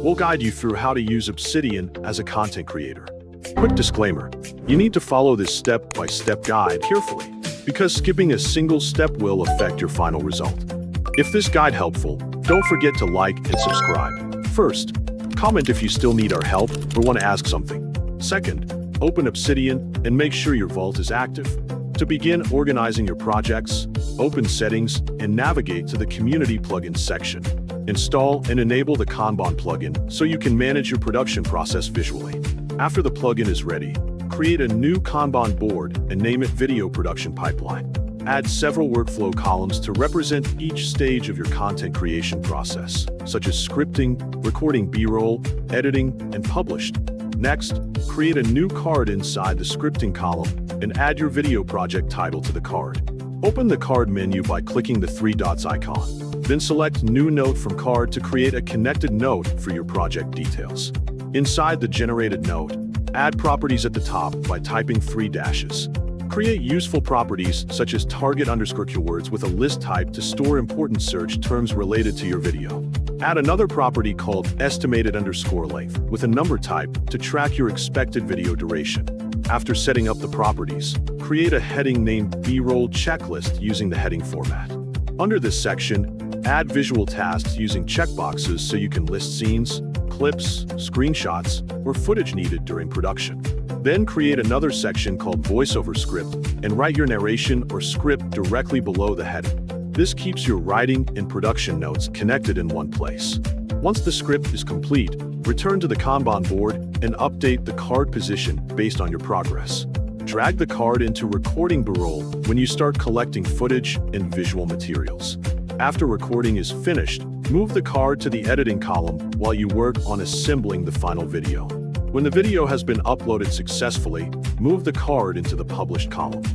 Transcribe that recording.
We'll guide you through how to use Obsidian as a content creator. Quick disclaimer, you need to follow this step-by-step guide carefully, because skipping a single step will affect your final result. If this guide helpful, don't forget to like and subscribe. First, comment if you still need our help or want to ask something. Second, open Obsidian and make sure your vault is active. To begin organizing your projects, open Settings and navigate to the Community Plugins section. Install and enable the Kanban plugin so you can manage your production process visually. After the plugin is ready, create a new Kanban board and name it Video Production Pipeline. Add several workflow columns to represent each stage of your content creation process, such as scripting, recording B-roll, editing, and published. Next, create a new card inside the scripting column and add your video project title to the card. Open the card menu by clicking the three dots icon. Then select New Note from Card to create a connected note for your project details. Inside the generated note, add properties at the top by typing 3 dashes. Create useful properties such as target_keywords with a list type to store important search terms related to your video. Add another property called estimated_length with a number type to track your expected video duration. After setting up the properties, create a heading named B-roll checklist using the heading format. Under this section, add visual tasks using checkboxes so you can list scenes, clips, screenshots, or footage needed during production. Then create another section called voiceover script and write your narration or script directly below the heading. This keeps your writing and production notes connected in one place. Once the script is complete, return to the Kanban board and update the card position based on your progress. Drag the card into recording B-roll when you start collecting footage and visual materials. After recording is finished, move the card to the editing column while you work on assembling the final video. When the video has been uploaded successfully, move the card into the published column.